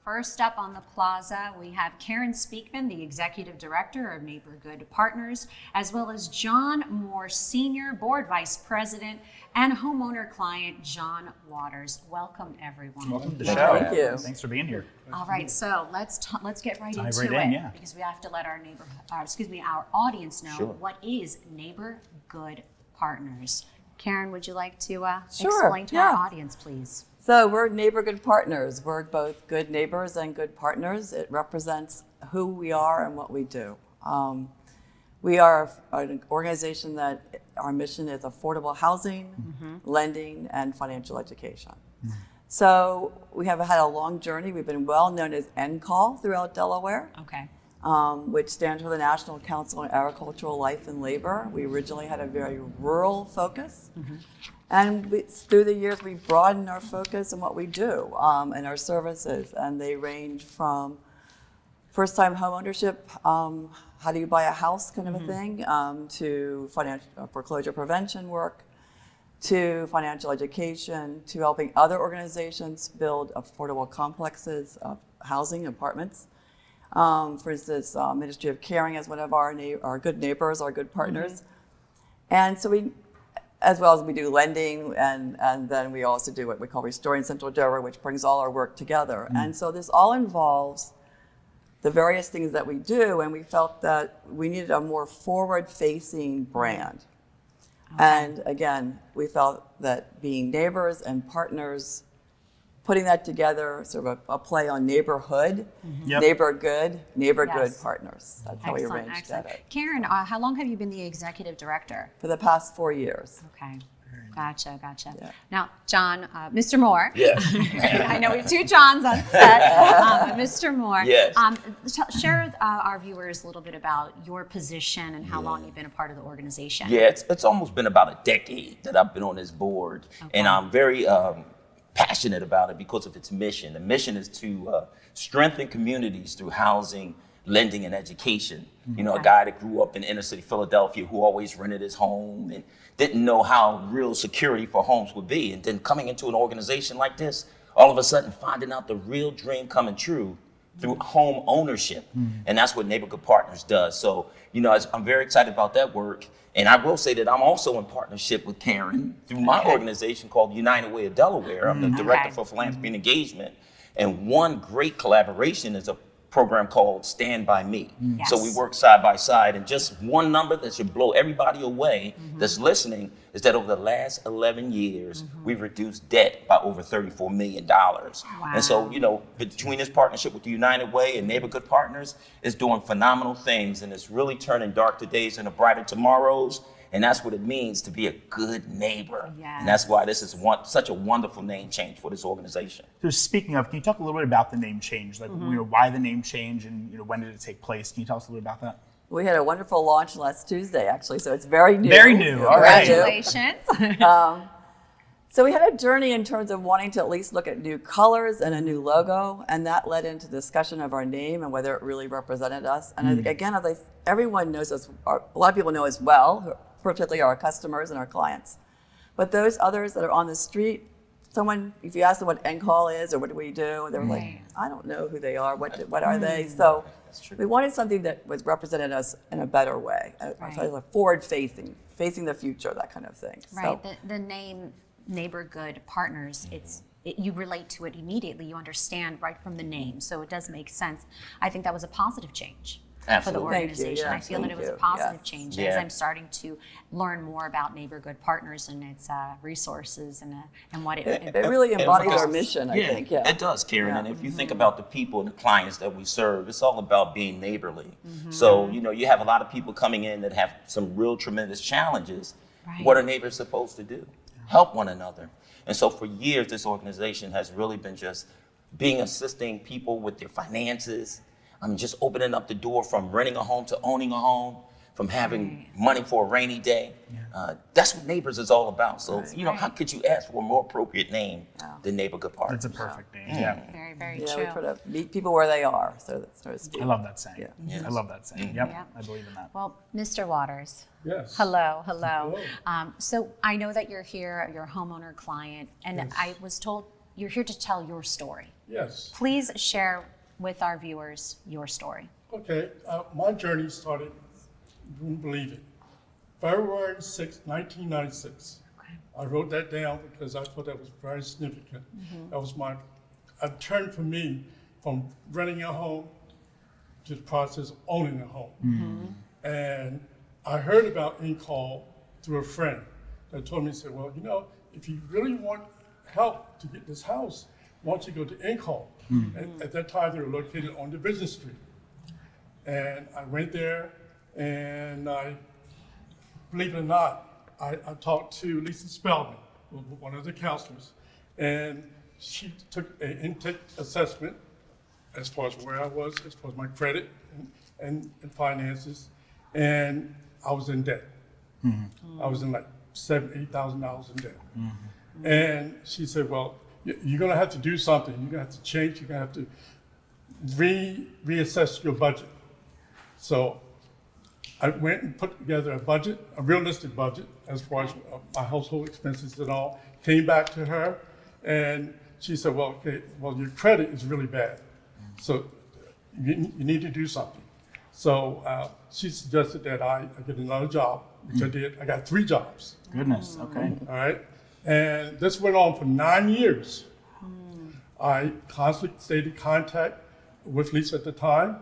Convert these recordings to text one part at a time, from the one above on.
First up on the plaza, we have Karen Speakman, the Executive Director of NeighborGood Partners, as well as John Moore, Senior Board Vice President, and homeowner client John Waters. Welcome, everyone. Welcome to the show. Thank you. Thanks for being here. All right, so let's get right Dive into right it in, yeah. because we have to let our our audience know Sure. what is NeighborGood Partners. Karen, would you like to Sure, explain to yeah. our audience, please? So we're NeighborGood Partners. We're both good neighbors and good partners. It represents who we are and what we do. We are an organization that our mission is affordable housing, lending, and financial education. So we have had a long journey. We've been well known as NCAL throughout Delaware, Okay. which stands for the National Council on Agricultural Life and Labor. We originally had a very rural focus. And through the years, we broadened our focus on what we do and our services. And they range from first-time homeownership, how do you buy a house kind of a thing, to financial foreclosure prevention work, to financial education, to helping other organizations build affordable complexes of housing, apartments. For instance, Ministry of Caring is one of our good neighbors, our good partners. And so as well as we do lending, and then we also do what we call Restoring Central Delaware, which brings all our work together. And so this all involves the various things that we do, and we felt that we needed a more forward-facing brand. And again, we felt that being neighbors and partners, putting that together, sort of a play on neighborhood, NeighborGood Yes. Partners. That's how we arranged that. Karen, how long have you been the Executive Director? For the past 4 years. Okay. Gotcha. Yeah. Now, John, Mr. Moore. Yes. I know we have two Johns on set. Mr. Moore. Yes. Share with our viewers a little bit about your position and how long you've been a part of the organization. Yeah, it's almost been about a decade that I've been on this board, and I'm very passionate about it because of its mission. The mission is to strengthen communities through housing, lending, and education. You know, a guy that grew up in inner city Philadelphia who always rented his home and didn't know how real security for homes would be. And then coming into an organization like this, all of a sudden finding out the real dream coming true through home ownership. And that's what NeighborGood Partners does. So, you know, I'm very excited about that work. And I will say that I'm also in partnership with Karen through my organization called United Way of Delaware. I'm the Director for Philanthropy and Engagement. And one great collaboration is a program called Stand By Me. So we work side by side, and just one number that should blow everybody away that's listening is that over the last 11 years, we've reduced debt by over $34 million. And so, you know, between this partnership with the United Way and NeighborGood Partners, it's doing phenomenal things, and it's really turning darker days into brighter tomorrows. And that's what it means to be a good neighbor. And that's why this is such a wonderful name change for this organization. So speaking of, can you talk a little bit about the name change? Like, you know, why the name change, and you know, when did it take place? Can you tell us a little bit about that? We had a wonderful launch last Tuesday, actually, so it's very new. Very new. All right. Congratulations. So we had a journey in terms of wanting to at least look at new colors and a new logo, and that led into discussion of our name and whether it really represented us. And again, everyone knows us, a lot of people know us well, particularly our customers and our clients. But those others that are on the street, if you ask them what NCAL is or what do we do, they're like, I don't know who they are, what are they? So we wanted something that was represented us in a better way, a forward-facing, facing the future, that kind of thing. Right, the name NeighborGood Partners, you relate to it immediately. You understand right from the name, so it does make sense. I think that was a positive change for the organization. I feel that it was a positive change as I'm starting to learn more about NeighborGood Partners and its resources and what it really embodies our mission, I think. Yeah, it does, Karen. And if you think about the people and the clients that we serve, it's all about being neighborly. So, you know, you have a lot of people coming in that have some real tremendous challenges. What are neighbors supposed to do? Help one another. And so for years, this organization has really been just assisting people with their finances. Just opening up the door from renting a home to owning a home, from having money for a rainy day. That's what Neighbors is all about. So, you know, how could you ask for a more appropriate name than NeighborGood Partners? That's a perfect name. Yeah. Very, very we true. try to meet people where they are, so to speak. I love that saying. I love that saying. Yep. I believe in that. Well, Mr. Waters. Yes. Hello. So I know that you're here, you're a homeowner client, and I was told you're here to tell your story. Yes. Please share with our viewers your story. Okay. My journey started, you wouldn't believe it, February 6, 1996. Okay. I wrote that down because I thought that was very significant. That was a turn for me from renting a home to the process of owning a home. And I heard about In-Call through a friend that told me, said, well, you know, if you really want help to get this house, why don't you go to In-Call? And at that time, they were located on Division Street. And I went there, and believe it or not, I talked to Lisa Spellman, one of the counselors, and she took an intake assessment as far as where I was, as far as my credit and finances, and I was in debt. I was in like $7,000, $8,000 in debt. And she said, well, you're gonna have to do something. You're gonna have to change, you're gonna have to reassess your budget. So I went and put together a budget, a realistic budget, as far as my household expenses and all, came back to her, and she said, well, okay, well, your credit is really bad. So you need to do something. So she suggested that I get another job, which I did. I got 3 jobs. Goodness. Okay. All right. And this went on for 9 years. I constantly stayed in contact with Lisa at the time,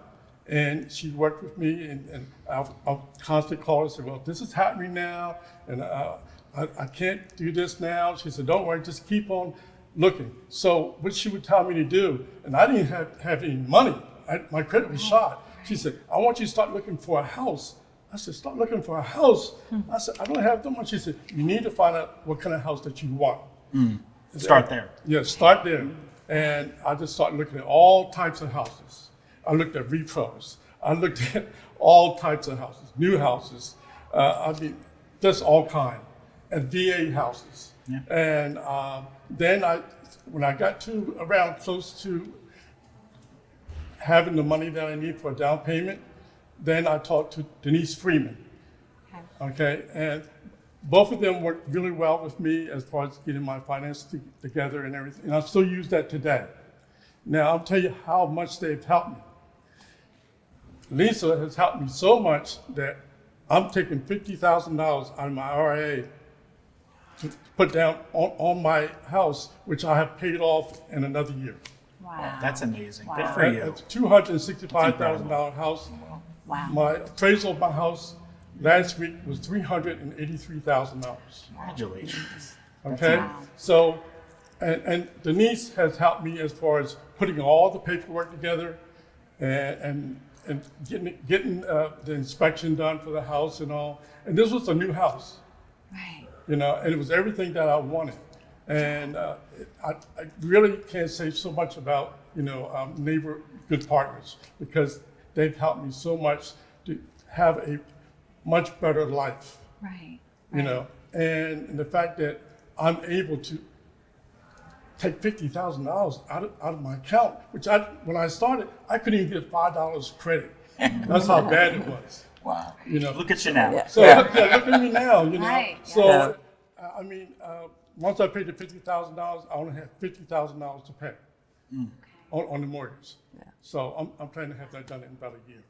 and she worked with me, and I'll constantly call her and say, well, this is happening now, and I can't do this now. She said, don't worry, just keep on looking. So what she would tell me to do, and I didn't have any money. My credit was shot. She said, I want you to start looking for a house. I said, start looking for a house. I said, I don't have that much. She said, you need to find out what kind of house that you want. Start there. Yeah, start there. And I just started looking at all types of houses. I looked at repros. I looked at all types of houses, new houses. I mean, just all kind, and VA houses. Yeah. And then when I got to around close to having the money that I need for a down payment, then I talked to Denise Freeman. Okay, and both of them worked really well with me as far as getting my finances together and everything, and I still use that today. Now, I'll tell you how much they've helped me. Lisa has helped me so much that I'm taking $50,000 out of my RIA to put down on my house, which I have paid off in another year. Wow. That's amazing. Wow. Good for you. It's a $265,000 house. Wow. My appraisal of my house last week was $383,000. Congratulations. Okay, Wow. so, and Denise has helped me as far as putting all the paperwork together and getting the inspection done for the house and all. And this was a new house, Right. you know, and it was everything that I wanted. And I really can't say so much about, you know, NeighborGood Partners, because they've helped me so much to have a much better life, Right. you know, and the fact that I'm able to take $50,000 out of my account, which when I started, I couldn't even get $5 credit. That's how bad it was. Wow. You know. Look at you now. Yeah. So yeah, look at me now. You know. Right, So yeah. I mean, once I paid the $50,000, I only had $50,000 to pay on the mortgage. Yeah. So I'm planning to have that done in about a year.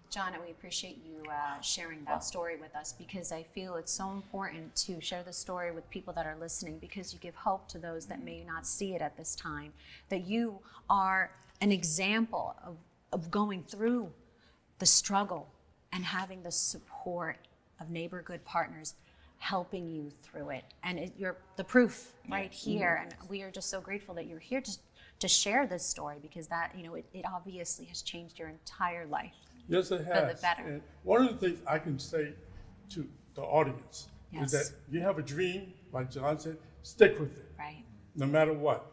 John, we appreciate you sharing that story with us, because I feel it's so important to share the story with people that are listening, because you give hope to those that may not see it at this time, that you are an example of going through the struggle and having the support of NeighborGood Partners helping you through it. And you're the proof right here. And we are just so grateful that you're here to share this story, because that, you know, it obviously has changed your entire life. Yes, it has. the better. And one of the things I can say to the audience Yes. is that you have a dream, like John said, stick with it, Right. no matter what.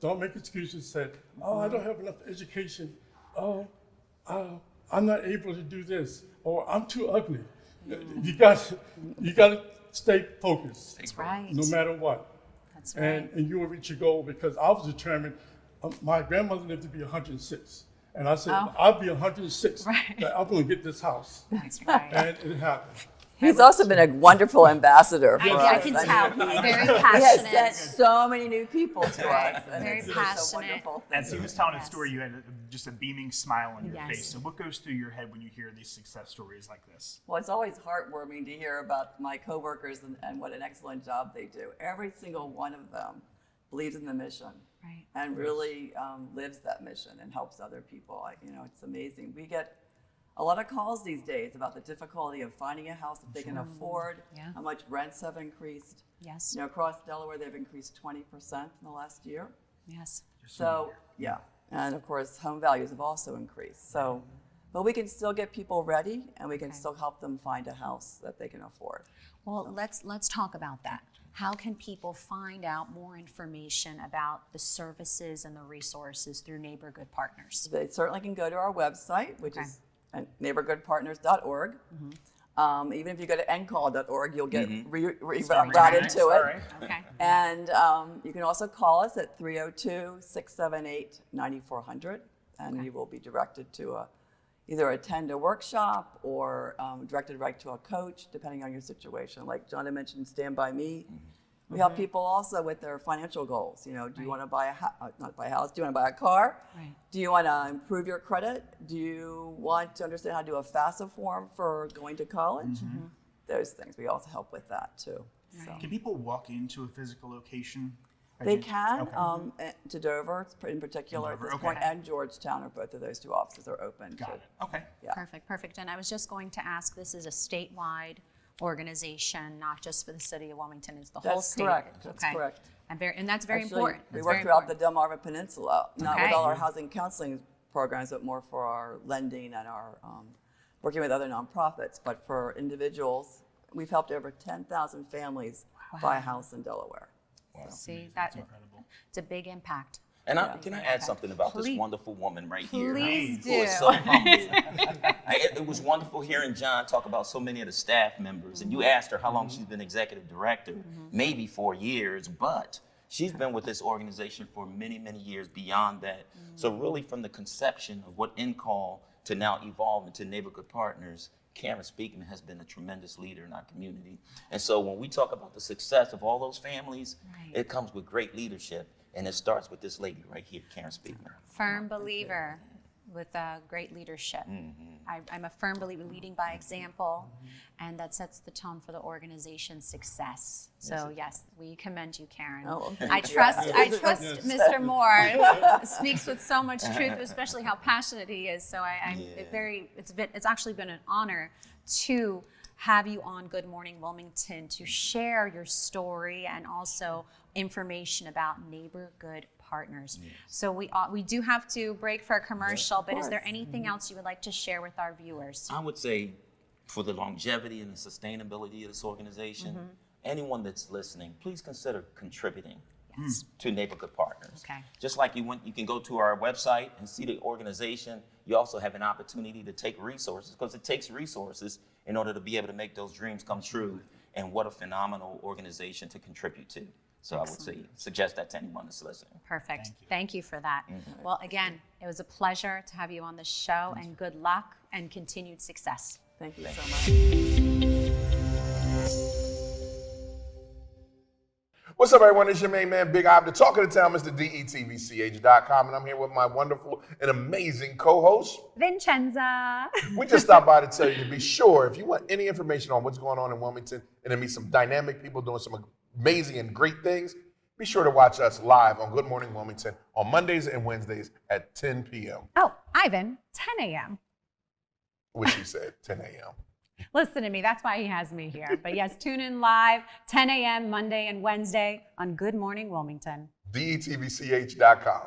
Don't make excuses. Say, oh, I don't have enough education. Oh, I'm not able to do this, or I'm too ugly. You got to stay focused, That's right. no matter what. That's right. And you will reach your goal, because I was determined. My grandmother lived to be 106. And I said, Oh. I'll be 106. Right. That I'm going to get this house. That's right. And it happened. He's also been a wonderful ambassador for us. I can tell. Very passionate. He has sent so many new people to us. And Very it's so passionate. wonderful. As he was telling a story, you had just a beaming smile on your Yes. face. So what goes through your head when you hear these success stories like this? Well, it's always heartwarming to hear about my coworkers and what an excellent job they do. Every single one of them believes in the mission Right. and really lives that mission and helps other people. It's amazing. We get a lot of calls these days about the difficulty of finding a house that they can afford, Yeah. how much rents have increased. Yes. Across Delaware, they've increased 20% in the last year. Yes. So, yeah. And of course, home values have also increased. So, but we can still get people ready and we can still help them find a house that they can afford. Well, let's talk about that. How can people find out more information about the services and the resources through NeighborGood Partners? They certainly can go to our website, which Okay. is neighborgoodpartners.org. Even if you go to ncall.org, you'll get routed to it. Okay. And you can also call us at 302-678-9400, and you will be directed to either attend a workshop or directed right to a coach, depending on your situation. Like John had mentioned, Stand By Me. We help people also with their financial goals. Do you want to buy a not buy a house? Do you want to buy a car? Right. Do you want to improve your credit? Do you want to understand how to do a FAFSA form for going to college? Those things. We also help with that too. So. Can people walk into a physical location? They can, Okay. to Dover in particular Dover, at this okay. point, and Georgetown, or both of those two offices are open. Got it. Okay. Yeah. Perfect. And I was just going to ask, this is a statewide organization, not just for the city of Wilmington, it's the whole That's state. correct. That's Okay. correct. And that's very Actually, important. we That's work very throughout the important. Delmarva Peninsula, not with Okay. all our housing counseling programs, but more for our lending and our working with other nonprofits. But for individuals, we've helped over 10,000 families buy a house in Delaware. See, That's incredible. it's a big impact. And can I add something about Please. this wonderful woman right here? Please Who is do. so humble. It was wonderful hearing John talk about so many of the staff members. And you asked her how long she's been executive director, maybe 4 years, but she's been with this organization for many, many years beyond that. So really from the conception of what InCall to now evolve into NeighborGood Partners, Karen Speakman has been a tremendous leader in our community. And so when we talk about the success of all those families, Right. it comes with great leadership. And it starts with this lady right here, Karen Speakman. Firm believer with great leadership. I'm a firm believer leading by example, and that sets the tone for the organization's success. So yes, we commend you, Karen. Oh, well, thank I you. trust Yes. Mr. Moore speaks with so much truth, especially how passionate he is. So it's actually been an honor to have you on Good Morning Wilmington to share your story and also information about NeighborGood Partners. So we do have to break for a commercial, but is there anything else you would like to share with our viewers? I would say for the longevity and the sustainability of this organization, anyone that's listening, please consider contributing to NeighborGood Partners. Okay. Just like you can go to our website and see the organization, you also have an opportunity to take resources, because it takes resources in order to be able to make those dreams come true. And what a phenomenal organization to contribute to. So I would say, suggest that to anyone that's listening. Perfect. Thank you for that. Well, again, it was a pleasure to have you on the show, and good luck and continued success. Thank you so much. What's up, everyone? It's your main man, Big Ob, the talk of the town, Mr. DETVCH.com, and I'm here with my wonderful and amazing co-host. Vincenza. We just stopped by to tell you to be sure, if you want any information on what's going on in Wilmington and to meet some dynamic people doing some amazing and great things, be sure to watch us live on Good Morning Wilmington on Mondays and Wednesdays at 10 p.m. Oh, Ivan, 10 a.m. Which he said, 10 a.m. Listen to me. That's why he has me here. But yes, tune in live, 10 a.m. Monday and Wednesday on Good Morning Wilmington. DETVCH.com.